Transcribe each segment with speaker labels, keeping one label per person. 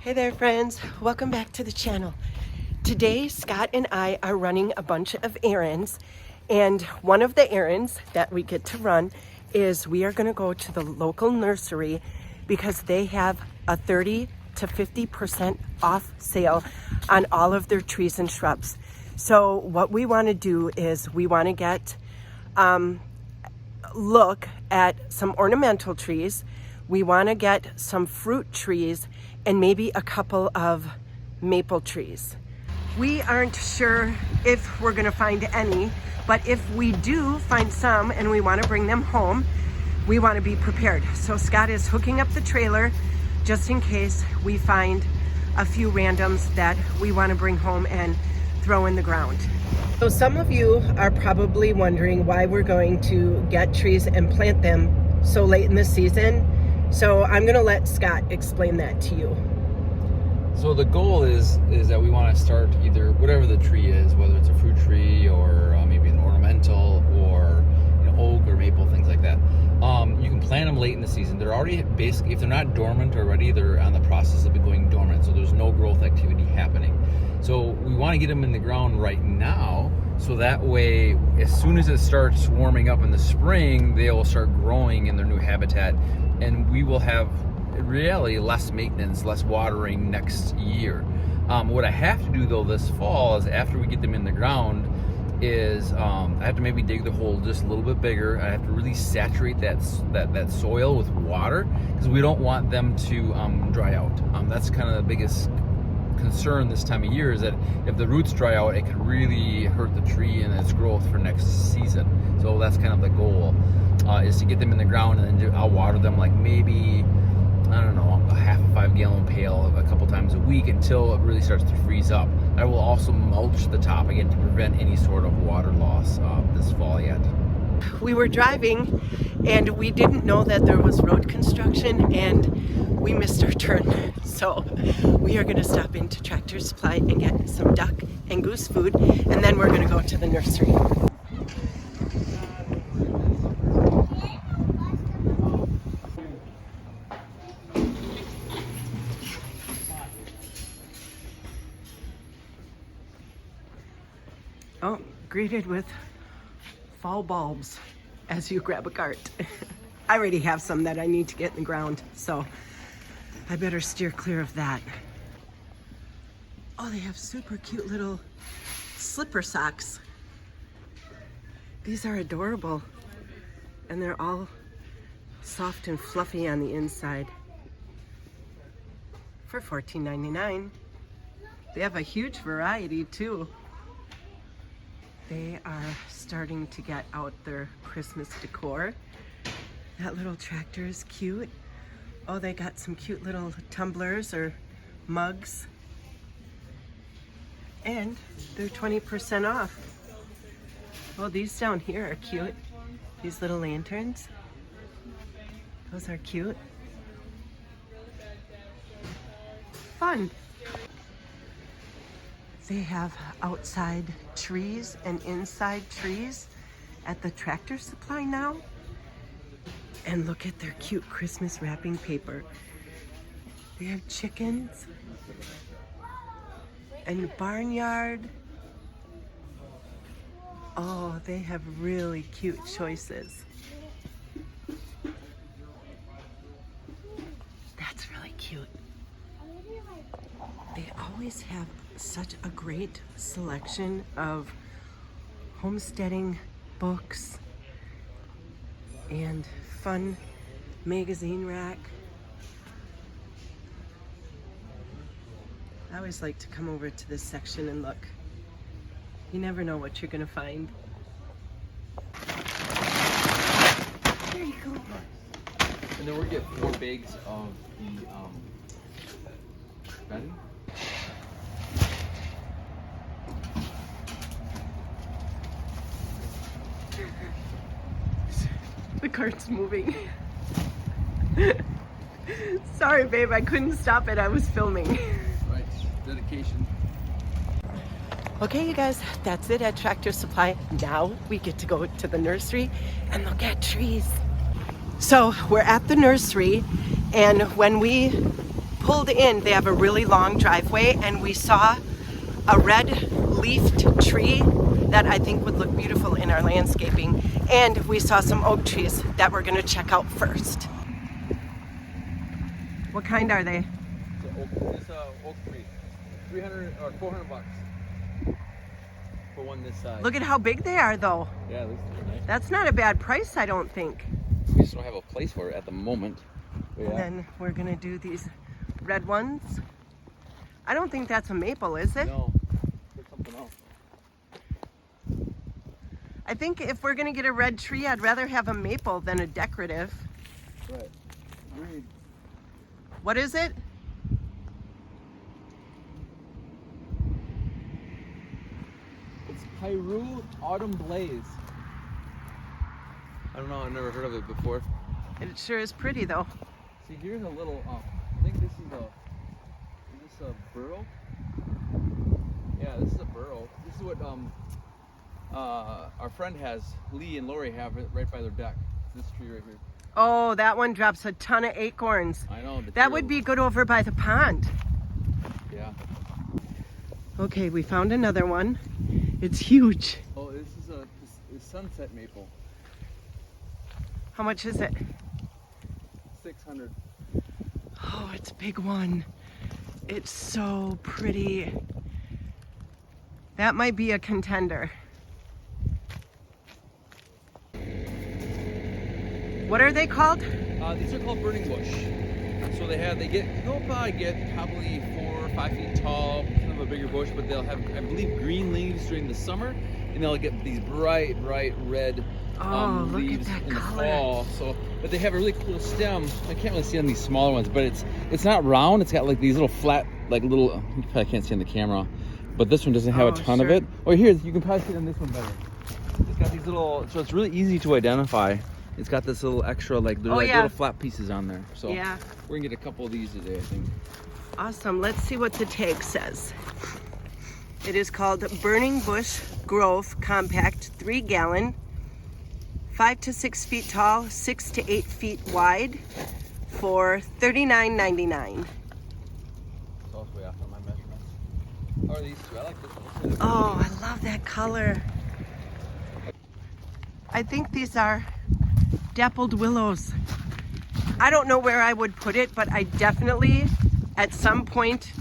Speaker 1: Hey there friends, welcome back to the channel. Today Scott and I are running a bunch of errands, and one of the errands that we get to run is we are going to go to the local nursery because they have a 30 to 50% off sale on all of their trees and shrubs. So what we want to do is we want to get look at some ornamental trees. We want to get some fruit trees and maybe a couple of maple trees. We aren't sure if we're gonna find any, but if we do find some and we wanna bring them home, we wanna be prepared. So Scott is hooking up the trailer just in case we find a few randoms that we wanna bring home and throw in the ground. So some of you are probably wondering why we're going to get trees and plant them so late in the season. So I'm gonna let Scott explain that to you.
Speaker 2: So the goal is that we want to start either whatever the tree is, whether it's a fruit tree or maybe an ornamental or oak or maple, things like that. You can plant them late in the season. They're already basically, if they're not dormant already, they're on the process of going dormant. So there's no growth activity happening. So we want to get them in the ground right now, so that way, as soon as it starts warming up in the spring, they will start growing in their new habitat, and we will have, in reality, less maintenance, less watering next year. What I have to do though this fall is, after we get them in the ground, is I have to maybe dig the hole just a little bit bigger. I have to really saturate that soil with water, because we don't want them to dry out. That's kind of the biggest concern this time of year, is that if the roots dry out, it could really hurt the tree and its growth for next season. So that's kind of the goal, is to get them in the ground, and then I'll water them like maybe, I don't know, a half a 5-gallon pail a couple times a week until it really starts to freeze up. I will also mulch the top again to prevent any sort of water loss this fall yet.
Speaker 1: We were driving and we didn't know that there was road construction, and we missed our turn. So we are going to stop into Tractor Supply and get some duck and goose food, and then we're going to go to the nursery. Oh, greeted with fall bulbs as you grab a cart. I already have some that I need to get in the ground, so I better steer clear of that. Oh, they have super cute little slipper socks. These are adorable, and they're all soft and fluffy on the inside for $14.99. They have a huge variety too. They are starting to get out their Christmas decor. That little tractor is cute. Oh, they got some cute little tumblers or mugs. And they're 20% off. Oh, these down here are cute. These little lanterns. Those are cute. Fun. They have outside trees and inside trees at the Tractor Supply now. And look at their cute Christmas wrapping paper. They have chickens and barnyard. Oh, they have really cute choices. That's really cute. They always have such a great selection of homesteading books and fun magazine rack. I always like to come over to this section and look. You never know what you're gonna find. There you go.
Speaker 2: And then we'll get 4 bags of the bedding.
Speaker 1: The cart's moving. Sorry, babe, I couldn't stop it. I was filming.
Speaker 2: Right, dedication.
Speaker 1: Okay, you guys, that's it at Tractor Supply. Now we get to go to the nursery and look at trees. So we're at the nursery, and when we pulled in, they have a really long driveway, and we saw a red leafed tree that I think would look beautiful in our landscaping. And we saw some oak trees that we're gonna check out first. What kind are they?
Speaker 2: It's oak tree. 300 or 400 bucks for one this size.
Speaker 1: Look at how big they are though.
Speaker 2: Yeah, it looks pretty nice.
Speaker 1: That's not a bad price, I don't think.
Speaker 2: We just don't have a place for it at the moment. But yeah.
Speaker 1: And then we're gonna do these red ones. I don't think that's a maple, is it?
Speaker 2: No, it's something else.
Speaker 1: I think if we're gonna get a red tree, I'd rather have a maple than a decorative.
Speaker 2: Right. Agreed.
Speaker 1: What is it?
Speaker 2: It's Pyru Autumn Blaze. I don't know, I've never heard of it before.
Speaker 1: It sure is pretty though.
Speaker 2: See, here's a little, I think this is a burrow? Yeah, this is a burrow. This is what our friend has, Lee and Lori have it right by their deck. This tree right here.
Speaker 1: Oh, that one drops a ton of acorns.
Speaker 2: I know.
Speaker 1: That would be good over by the pond.
Speaker 2: Yeah.
Speaker 1: Okay, we found another one. It's huge.
Speaker 2: Oh, this is a sunset maple.
Speaker 1: How much is it?
Speaker 2: 600.
Speaker 1: Oh, it's a big one. It's so pretty. That might be a contender. What are they called?
Speaker 2: These are called burning bush. So they'll probably get probably 4 or 5 feet tall, kind of a bigger bush, but they'll have, I believe, green leaves during the summer, and they'll get these bright red leaves in the fall. So, but they have a really cool stem. I can't really see on these smaller ones, but it's not round. It's got like these little flat, like little. You probably can't see on the camera, but this one doesn't have a ton of it. Oh, here you can probably see it on this one better. It's got these little, so it's really easy to identify. It's got this little extra, like, they're little flat pieces on there. So
Speaker 1: yeah,
Speaker 2: we're gonna get a couple of these today, I think.
Speaker 1: Awesome. Let's see what the tag says. It is called Burning Bush Grove Compact 3 gallon, 5 to 6 feet tall, 6 to 8 feet wide, for $39.99.
Speaker 2: It's also way off on my measurements. How are these two? I like this one.
Speaker 1: Oh, I love that color. I think these are dappled willows. I don't know where I would put it, but I definitely at some point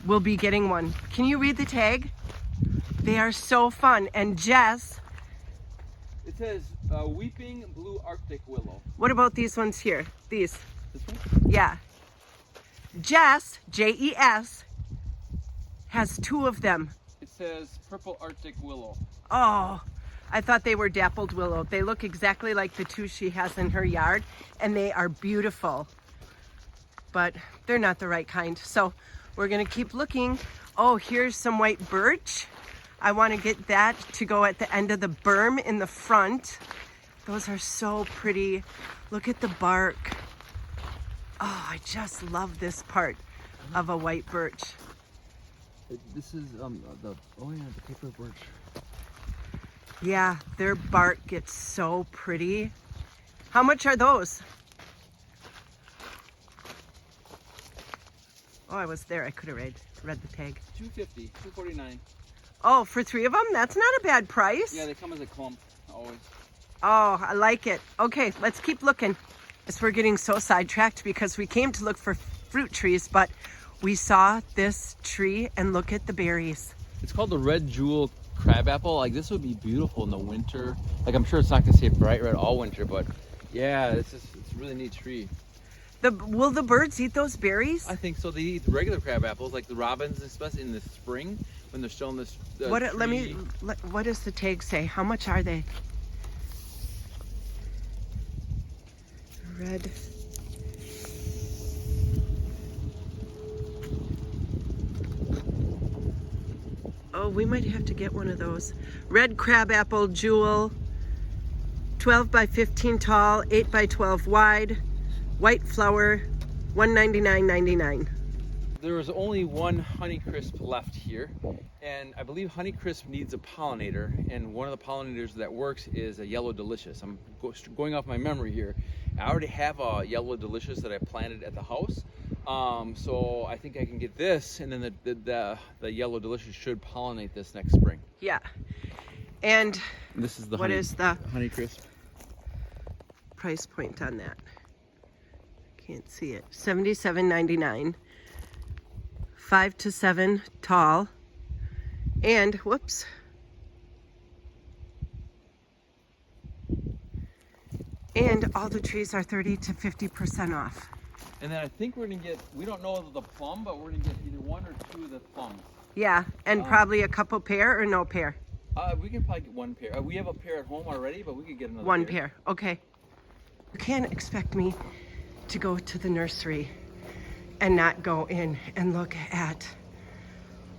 Speaker 1: will be getting one. Can you read the tag? They are so fun. And Jess,
Speaker 2: it says weeping blue Arctic willow.
Speaker 1: what about these ones here? These?
Speaker 2: This one?
Speaker 1: Yeah. Jess, Jes, has 2 of them.
Speaker 2: It says purple Arctic willow.
Speaker 1: Oh, I thought they were dappled willow. They look exactly like the 2 she has in her yard, and they are beautiful, but they're not the right kind. So we're gonna keep looking. Oh, here's some white birch. I wanna get that to go at the end of the berm in the front. Those are so pretty. Look at the bark. Oh, I just love this part of a white birch.
Speaker 2: This is the paper birch.
Speaker 1: Yeah, their bark gets so pretty. How much are those? Oh, I was there. I could have read the tag.
Speaker 2: $2.50, $2.49.
Speaker 1: Oh, for 3 of them? That's not a bad price.
Speaker 2: Yeah, they come as a clump, always.
Speaker 1: Oh, I like it. Okay, let's keep looking. As we're getting so sidetracked because we came to look for fruit trees, but we saw this tree and look at the berries.
Speaker 2: It's called the red jewel crabapple. Like, this would be beautiful in the winter. Like, I'm sure it's not gonna stay bright red all winter, but yeah, it's a really neat tree.
Speaker 1: Will the birds eat those berries?
Speaker 2: I think so. They eat the regular crab apples, like the robins, especially in the spring when they're still in this tree.
Speaker 1: What does the tag say? How much are they? Red. Oh, we might have to get one of those. Red crabapple jewel, 12 by 15 tall, 8 by 12 wide, white flower, $199.99.
Speaker 2: There is only one Honeycrisp left here, and I believe Honeycrisp needs a pollinator, and one of the pollinators that works is a Yellow Delicious. I'm going off my memory here. I already have a Yellow Delicious that I planted at the house. So I think I can get this, and then the yellow delicious should pollinate this next spring.
Speaker 1: Yeah. And
Speaker 2: this is the
Speaker 1: what is the
Speaker 2: Honeycrisp
Speaker 1: price point on that? Can't see it. $77.99. 5 to 7 tall. And whoops. And all the trees are 30 to 50% off.
Speaker 2: And then I think we're gonna get, we don't know the plum, but we're gonna get either 1 or 2 of the plums.
Speaker 1: Yeah, and probably a couple pair or no pair?
Speaker 2: We can probably get 1 pair. We have a pair at home already, but we could get another
Speaker 1: 1 pair, okay. You can't expect me to go to the nursery and not go in and look at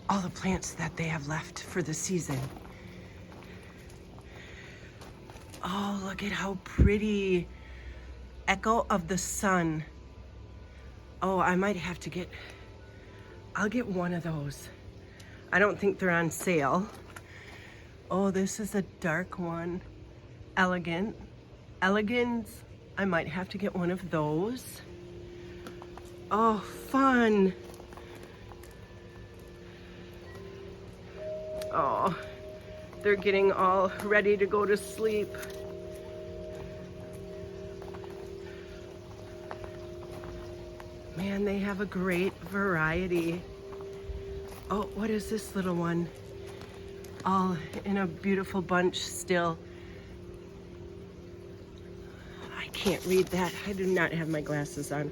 Speaker 1: all the plants that they have left for the season. Oh, look at how pretty. Echo of the Sun. Oh, I might have to get, I'll get 1 of those. I don't think they're on sale. Oh, this is a dark one. Elegance. I might have to get 1 of those. Oh, fun. Oh, they're getting all ready to go to sleep. Man, they have a great variety. Oh, what is this little one? All in a beautiful bunch still. I can't read that. I do not have my glasses on.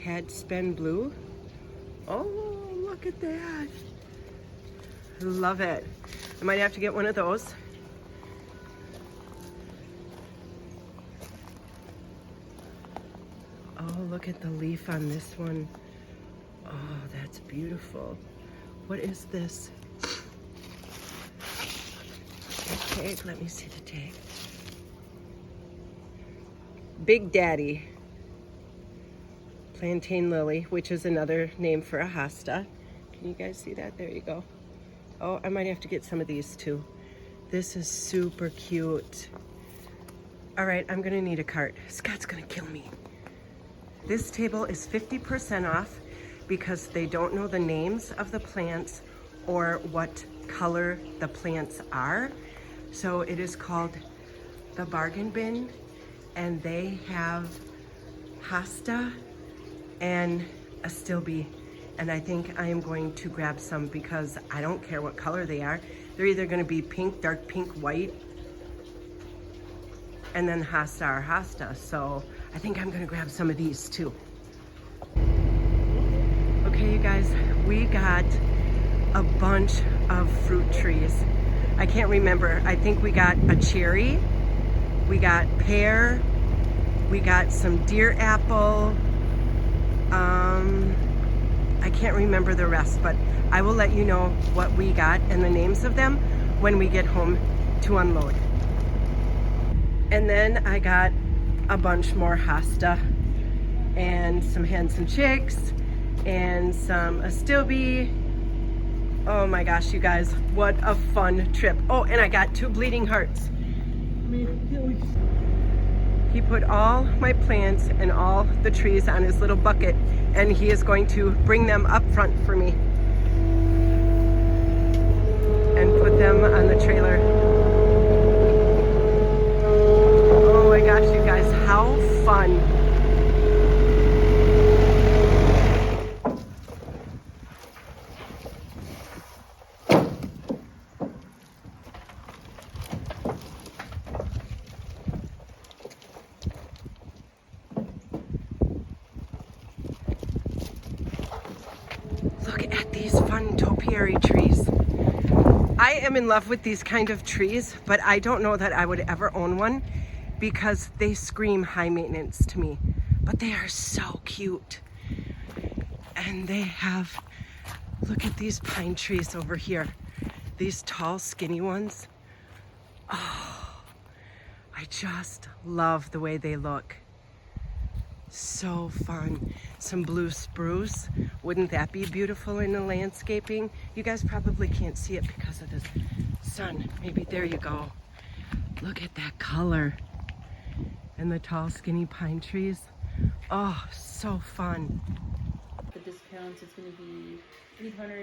Speaker 1: Hadspin blue. Oh, look at that. Love it. I might have to get 1 of those. Oh, look at the leaf on this one. Oh, that's beautiful. What is this? Okay, let me see the tag. Big Daddy. Plantain lily, which is another name for a hosta. Can you guys see that? There you go. Oh, I might have to get some of these too. This is super cute. All right, I'm gonna need a cart. Scott's gonna kill me. This table is 50% off because they don't know the names of the plants or what color the plants are. So it is called the Bargain Bin, and they have hosta and astilbe. And I think I am going to grab some because I don't care what color they are. They're either gonna be pink, dark pink, white, and then hosta or hosta. So I think I'm gonna grab some of these too. Okay, you guys, we got a bunch of fruit trees. I can't remember. I think we got a cherry, we got pear, we got some deer apple. I can't remember the rest, but I will let you know what we got and the names of them when we get home to unload. And then I got a bunch more hosta and some hens and chicks and some astilbe. Oh my gosh, you guys, what a fun trip. Oh, and I got 2 bleeding hearts. He put all my plants and all the trees on his little bucket, and he is going to bring them up front for me and put them on the trailer. Oh my gosh, you guys, how fun. Look at these fun topiary trees. I am in love with these kind of trees, but I don't know that I would ever own one because they scream high maintenance to me. But they are so cute. And they have, look at these pine trees over here. These tall, skinny ones. Oh, I just love the way they look. So fun. Some blue spruce. Wouldn't that be beautiful in the landscaping? You guys probably can't see it because of the sun. Maybe there you go. Look at that color. And the tall, skinny pine trees. Oh, so fun.
Speaker 3: The discounts, it's going to be $879.14.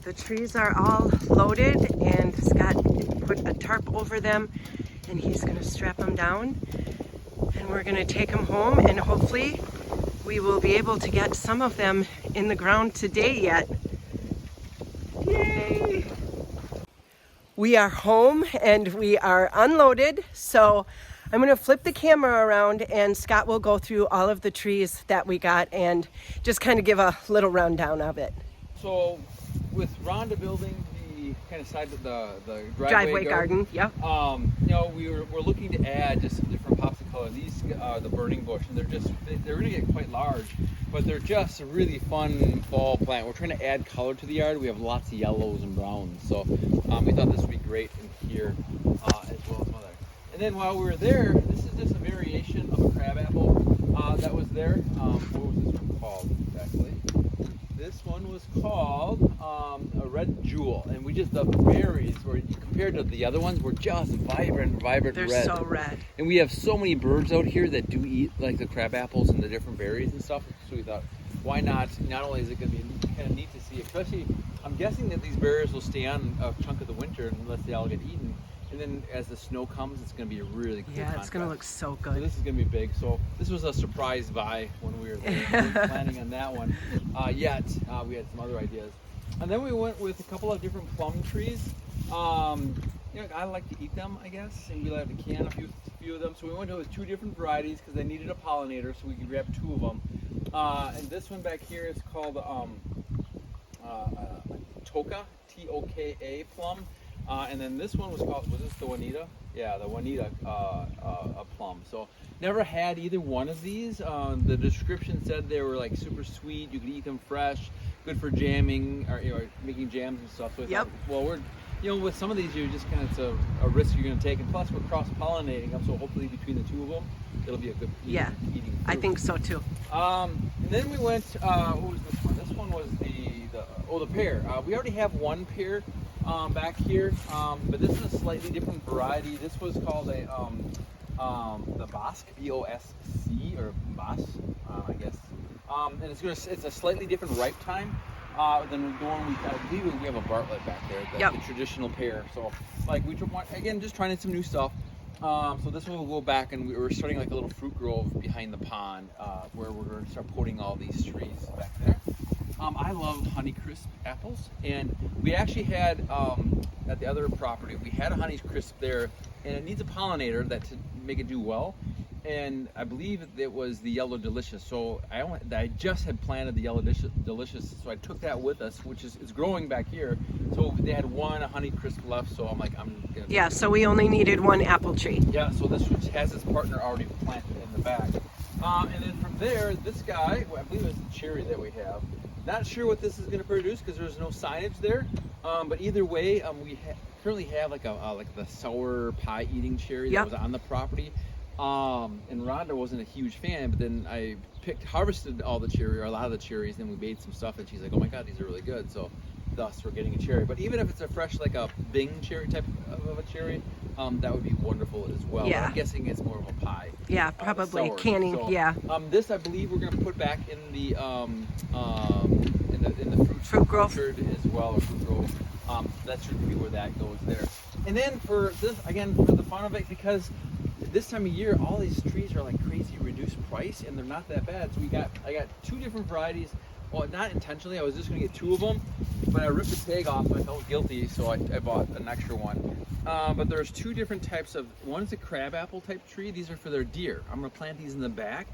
Speaker 1: The trees are all loaded, and Scott put a tarp over them, and he's gonna strap them down, and we're gonna take them home, and hopefully we will be able to get some of them in the ground today yet. Yay! We are home and we are unloaded, so I'm gonna flip the camera around and Scott will go through all of the trees that we got and just kind of give a little rundown of it.
Speaker 2: So with Rhonda building the kind of side of the
Speaker 1: Driveway garden, yep.
Speaker 2: You know, we're looking to add just some different pops of color. These are the burning bush, and they're going to get quite large, but they're just a really fun fall plant. We're trying to add color to the yard. We have lots of yellows and browns, so we thought this would be great in here as well as other. And then while we were there, this is just a variation of a crabapple that was there. What was this one called exactly? This one was called a red jewel, and the berries were, compared to the other ones, were just vibrant red.
Speaker 1: They're so red.
Speaker 2: And we have so many birds out here that do eat like the crab apples and the different berries and stuff. So we thought, why not? Not only is it going to be kind of neat to see, especially I'm guessing that these berries will stay on a chunk of the winter unless they all get eaten. And then as the snow comes, it's going to be a really cool contrast.
Speaker 1: It's going to look so
Speaker 2: So
Speaker 1: good.
Speaker 2: this is going to be big. So this was a surprise buy when we were there. We weren't planning on that one yet. We had some other ideas. And then we went with a couple of different plum trees. You know, I like to eat them, I guess, and we like to can a few of them. So we went with 2 different varieties because they needed a pollinator, so we could grab 2 of them. And this one back here is called Toka, T-O-K-A plum. And then this one was this the Juanita? Yeah, the Juanita plum. So never had either one of these. The description said they were like super sweet. You could eat them fresh, good for jamming or making jams and stuff. So I thought, well, with some of these, you just kind of, it's a risk you're going to take, and plus we're cross-pollinating them. So hopefully between the 2 of them, it'll be a good eating fruit.
Speaker 1: I think so too.
Speaker 2: And then we went. What was this one? This one was the pear. We already have 1 pear back here, but this is a slightly different variety. This was called the Bosc, B-O-S-C, or Bos, I guess. And it's a slightly different ripe time than the one I believe we have a Bartlett back there, the traditional pear. So like we again just trying some new stuff. So this one will go back, and we're starting like a little fruit grove behind the pond where we're going to start putting all these trees back there. I love Honeycrisp apples, and we actually had at the other property, we had a Honeycrisp there, and it needs a pollinator to make it do well. And I believe it was the Yellow Delicious. So I just had planted the Yellow Delicious, so I took that with us, which is growing back here. So they had 1 Honeycrisp left, so I'm like, I'm gonna.
Speaker 1: Yeah, so we only needed 1 apple tree.
Speaker 2: Yeah, so this one has its partner already planted in the back. And then from there, this guy, I believe it's the cherry that we have. Not sure what this is going to produce because there's no signage there. But either way, we currently have like the sour pie eating cherry that was on the property. And Rhonda wasn't a huge fan, but then I harvested all the cherry, or a lot of the cherries, and we made some stuff, and she's like, oh my god, these are really good. So thus we're getting a cherry. But even if it's a fresh, like a Bing cherry type of a cherry, that would be wonderful as well.
Speaker 1: Yeah.
Speaker 2: But I'm guessing it's more of a pie.
Speaker 1: Yeah, probably
Speaker 2: sour.
Speaker 1: canning.
Speaker 2: So,
Speaker 1: yeah.
Speaker 2: This I believe we're going to put back in the fruit
Speaker 1: grove
Speaker 2: orchard as well, or fruit grove. That should be where that goes there. And then for this, again, for the fun of it, because this time of year, all these trees are like crazy reduced price, and they're not that bad. So I got 2 different varieties. Well, not intentionally. I was just going to get 2 of them, but I ripped the tag off and I felt guilty, so I bought an extra one. But there's 2 different types of. One's a crabapple type tree. These are for their deer. I'm going to plant these in the back.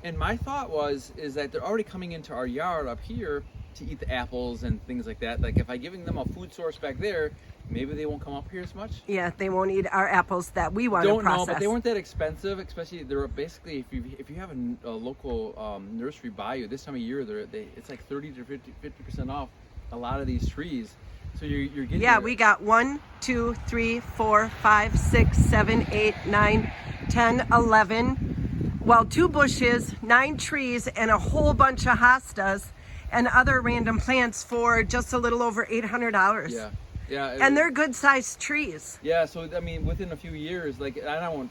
Speaker 2: And my thought is that they're already coming into our yard up here to eat the apples and things like that. Like if I'm giving them a food source back there, maybe they won't come up here as much.
Speaker 1: Yeah, they won't eat our apples that we want to process.
Speaker 2: Don't know, but they weren't that expensive. Especially they're basically if you have a local nursery by you this time of year, it's like 30 to 50% off a lot of these trees. So you're getting.
Speaker 1: Yeah, we got 1, 2, 3, 4, 5, 6, 7, 8, 9, 10, 11. Well, 2 bushes, 9 trees, and a whole bunch of hostas and other random plants for just a little over $800.
Speaker 2: Yeah. Yeah,
Speaker 1: And they're good sized trees.
Speaker 2: Yeah, so I mean, within a few years, like I won't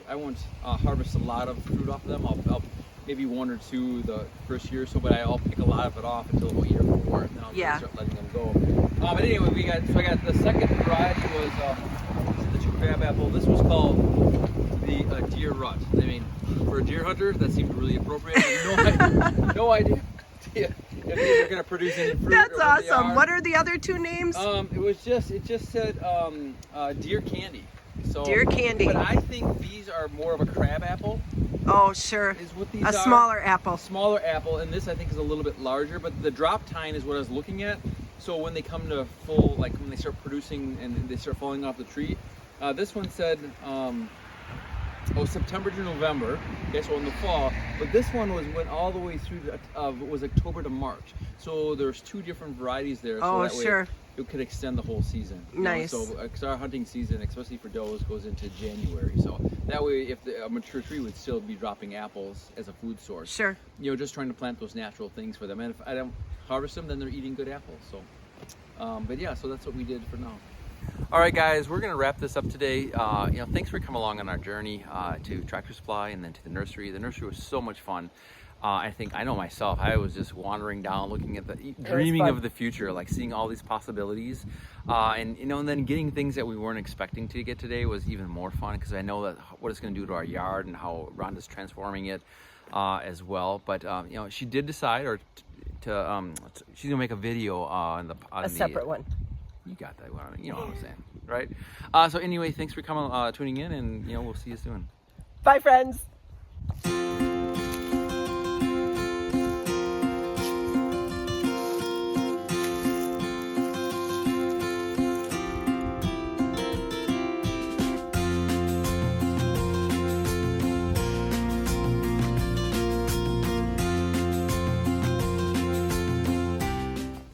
Speaker 2: harvest a lot of fruit off them. I'll maybe 1 or 2 the first year or so, but I'll pick a lot of it off until about year 4, and then I'll
Speaker 1: Yeah.
Speaker 2: start letting them go. But anyway, I got the second variety was the 2 crab apple. This was called the deer rut. I mean, for a deer hunter, that seemed really appropriate. No idea if these are going to produce any fruit.
Speaker 1: That's
Speaker 2: or what they
Speaker 1: awesome.
Speaker 2: are.
Speaker 1: What are the other 2 names?
Speaker 2: It just said deer candy. So,
Speaker 1: Deer candy.
Speaker 2: But I think these are more of a crab apple.
Speaker 1: Oh, sure.
Speaker 2: Is what these
Speaker 1: A
Speaker 2: are.
Speaker 1: smaller apple.
Speaker 2: Smaller apple, and this I think is a little bit larger. But the drop tine is what I was looking at. So when they come to full, like when they start producing and they start falling off the tree, this one said, September to November. Okay, so in the fall. But this one went all the way through. Was October to March. So there's 2 different varieties there. So
Speaker 1: Oh,
Speaker 2: that way
Speaker 1: sure.
Speaker 2: it could extend the whole season.
Speaker 1: Nice.
Speaker 2: So because our hunting season, especially for does, goes into January. So that way, if a mature tree would still be dropping apples as a food source.
Speaker 1: Sure.
Speaker 2: Just trying to plant those natural things for them. And if I don't harvest them, then they're eating good apples. So, but yeah, so that's what we did for now. All right, guys, we're going to wrap this up today. Thanks for coming along on our journey to Tractor Supply and then to the nursery. The nursery was so much fun. I know myself, I was just wandering down, looking at dreaming of the future, like seeing all these possibilities. And then getting things that we weren't expecting to get today was even more fun, because I know that what it's going to do to our yard and how Rhonda's transforming it as well. But, she did decide she's going to make a video on
Speaker 1: A separate one.
Speaker 2: You got that one. You know what I'm saying, right? So anyway, thanks for tuning in, and we'll see you soon.
Speaker 1: Bye, friends.